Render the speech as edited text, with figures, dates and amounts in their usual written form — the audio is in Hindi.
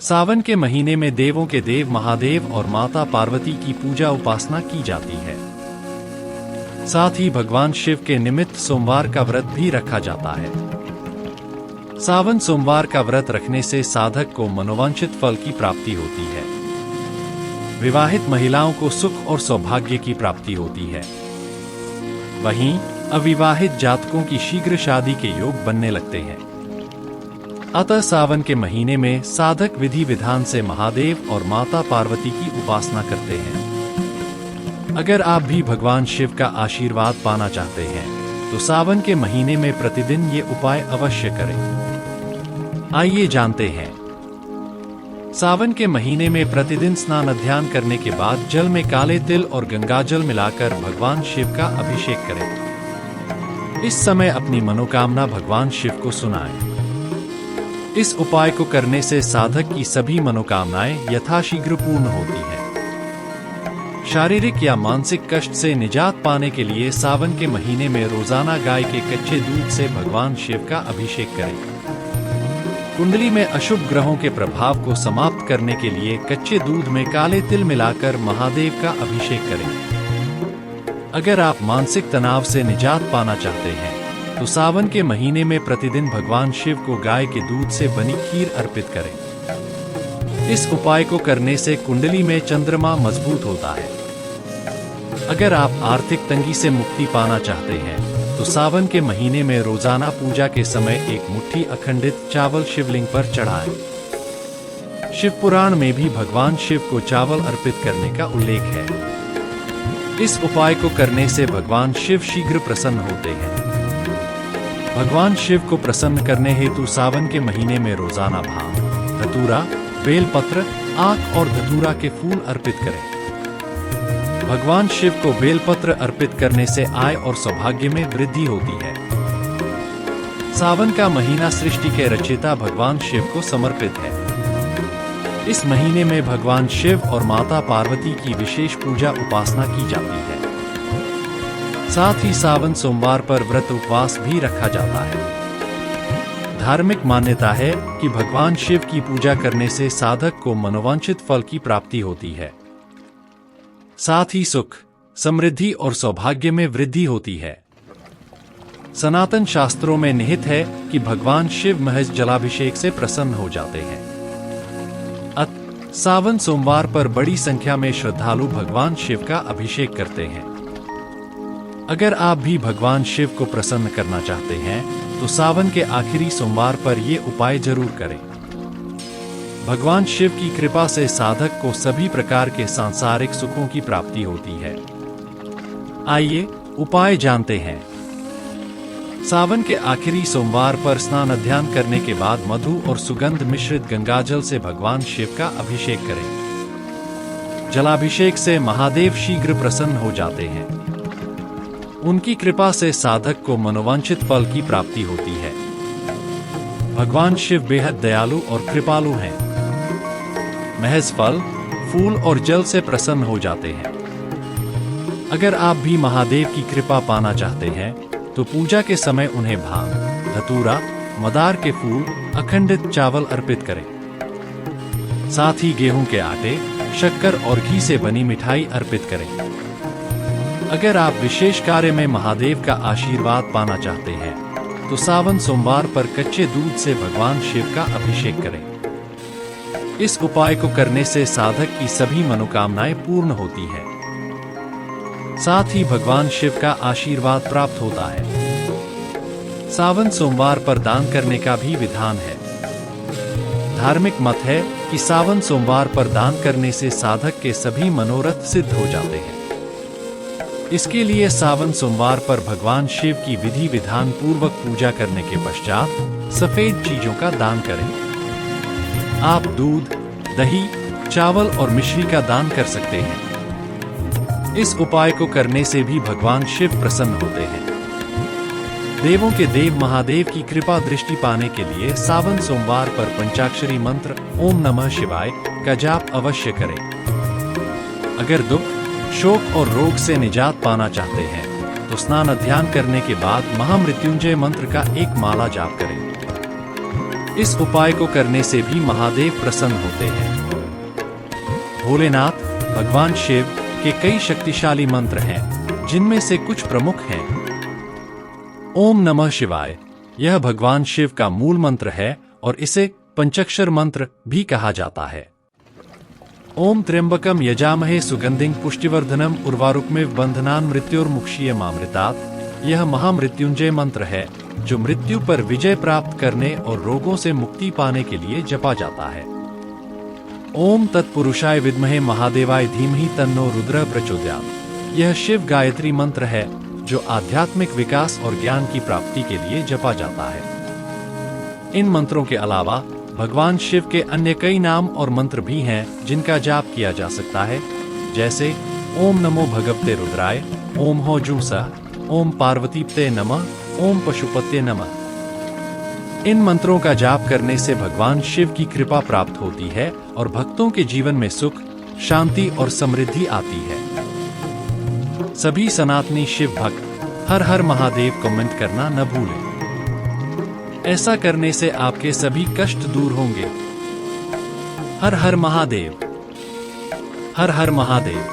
सावन के महीने में देवों के देव महादेव और माता पार्वती की पूजा उपासना की जाती है। साथ ही भगवान शिव के निमित्त सोमवार का व्रत भी रखा जाता है। सावन सोमवार का व्रत रखने से साधक को मनोवांछित फल की प्राप्ति होती है। विवाहित महिलाओं को सुख और सौभाग्य की प्राप्ति होती है। वहीं अविवाहित जातकों की शीघ्र शादी के योग बनने लगते हैं। अतः सावन के महीने में साधक विधि विधान से महादेव और माता पार्वती की उपासना करते हैं। अगर आप भी भगवान शिव का आशीर्वाद पाना चाहते हैं तो सावन के महीने में प्रतिदिन ये उपाय अवश्य करें। आइए जानते हैं। सावन के महीने में प्रतिदिन स्नान ध्यान करने के बाद जल में काले तिल और गंगाजल मिलाकर भगवान शिव का अभिषेक करें। इस समय अपनी मनोकामना भगवान शिव को सुनाएं। इस उपाय को करने से साधक की सभी मनोकामनाएं यथाशीघ्र पूर्ण होती हैं। शारीरिक या मानसिक कष्ट से निजात पाने के लिए सावन के महीने में रोजाना गाय के कच्चे दूध से भगवान शिव का अभिषेक करें। कुंडली में अशुभ ग्रहों के प्रभाव को समाप्त करने के लिए कच्चे दूध में काले तिल मिलाकर महादेव का अभिषेक करें। अगर आप मानसिक तनाव से निजात पाना चाहते हैं तो सावन के महीने में प्रतिदिन भगवान शिव को गाय के दूध से बनी खीर अर्पित करें। इस उपाय को करने से कुंडली में चंद्रमा मजबूत होता है। अगर आप आर्थिक तंगी से मुक्ति पाना चाहते हैं तो सावन के महीने में रोजाना पूजा के समय एक मुट्ठी अखंडित चावल शिवलिंग पर चढ़ाएं। शिव पुराण में भी भगवान शिव को चावल अर्पित करने का उल्लेख है। इस उपाय को करने से भगवान शिव शीघ्र प्रसन्न होते हैं। भगवान शिव को प्रसन्न करने हेतु सावन के महीने में रोजाना भांग, धतूरा, बेलपत्र, आक और धतूरा के फूल अर्पित करें। भगवान शिव को बेलपत्र अर्पित करने से आय और सौभाग्य में वृद्धि होती है। सावन का महीना सृष्टि के रचयिता भगवान शिव को समर्पित है। इस महीने में भगवान शिव और माता पार्वती की विशेष पूजा उपासना की जाती है। साथ ही सावन सोमवार पर व्रत उपवास भी रखा जाता है। धार्मिक मान्यता है कि भगवान शिव की पूजा करने से साधक को मनोवांछित फल की प्राप्ति होती है। साथ ही सुख, समृद्धि और सौभाग्य में वृद्धि होती है। सनातन शास्त्रों में निहित है कि भगवान शिव महज जलाभिषेक से प्रसन्न हो जाते हैं। सावन सोमवार पर बड़ी संख्या में श्रद्धालु भगवान शिव का अभिषेक करते हैं। अगर आप भी भगवान शिव को प्रसन्न करना चाहते हैं तो सावन के आखिरी सोमवार पर ये उपाय जरूर करें। भगवान शिव की कृपा से साधक को सभी प्रकार के सांसारिक सुखों की प्राप्ति होती है। आइए उपाय जानते हैं। सावन के आखिरी सोमवार पर स्नान ध्यान करने के बाद मधु और सुगंध मिश्रित गंगाजल से भगवान शिव का अभिषेक करें। जलाभिषेक से महादेव शीघ्र प्रसन्न हो जाते हैं। उनकी कृपा से साधक को मनोवांछित फल की प्राप्ति होती है। भगवान शिव बेहद दयालु और कृपालु हैं। महज फल, फूल और जल से प्रसन्न हो जाते हैं। अगर आप भी महादेव की कृपा पाना चाहते हैं तो पूजा के समय उन्हें भांग, धतूरा, मदार के फूल, अखंडित चावल अर्पित करें। साथ ही गेहूं के आटे, शक्कर और घी से बनी मिठाई अर्पित करें। अगर आप विशेष कार्य में महादेव का आशीर्वाद पाना चाहते हैं तो सावन सोमवार पर कच्चे दूध से भगवान शिव का अभिषेक करें। इस उपाय को करने से साधक की सभी मनोकामनाएं पूर्ण होती हैं। साथ ही भगवान शिव का आशीर्वाद प्राप्त होता है। सावन सोमवार पर दान करने का भी विधान है। धार्मिक मत है कि सावन सोमवार पर दान करने से साधक के सभी मनोरथ सिद्ध हो जाते हैं। इसके लिए सावन सोमवार पर भगवान शिव की विधि विधान पूर्वक पूजा करने के पश्चात सफेद चीजों का दान करें। आप दूध, दही, चावल और मिश्री का दान कर सकते हैं। इस उपाय को करने से भी भगवान शिव प्रसन्न होते हैं। देवों के देव महादेव की कृपा दृष्टि पाने के लिए सावन सोमवार पर पंचाक्षरी मंत्र ओम नमः शिवाय का जाप अवश्य करें। अगर दुख, शोक और रोग से निजात पाना चाहते हैं तो स्नान ध्यान करने के बाद महामृत्युंजय मंत्र का एक माला जाप करें। इस उपाय को करने से भी महादेव प्रसन्न होते हैं। भोलेनाथ भगवान शिव के कई शक्तिशाली मंत्र हैं, जिनमें से कुछ प्रमुख हैं। ओम नमः शिवाय। यह भगवान शिव का मूल मंत्र है और इसे पंचाक्षर मंत्र भी कहा जाता है। ओम त्र्यंबकम यजामहे सुगंधिं पुष्टिवर्धनम उर्वारुकमिव बंधनान् मृत्योर्मुक्षीयमामृतात्। यह महामृत्युंजय मंत्र है जो मृत्यु पर विजय प्राप्त करने और रोगों से मुक्ति पाने के लिए जपा जाता है। ओम तत्पुरुषाय विद्महे महादेवाय धीमहि तन्नो रुद्रः प्रचोदयात्। यह शिव गायत्री मंत्र है जो आध्यात्मिक विकास और ज्ञान की प्राप्ति के लिए जपा जाता है। इन मंत्रों के अलावा भगवान शिव के अन्य कई नाम और मंत्र भी हैं जिनका जाप किया जा सकता है, जैसे ओम नमो भगवते रुद्राय, ओम हो जूसा, ओम पार्वतीपते नमः, ओम पशुपते नमः। इन मंत्रों का जाप करने से भगवान शिव की कृपा प्राप्त होती है और भक्तों के जीवन में सुख, शांति और समृद्धि आती है। सभी सनातनी शिव भक्त हर हर महादेव कमेंट करना न भूलें। ऐसा करने से आपके सभी कष्ट दूर होंगे। हर हर महादेव, हर हर महादेव।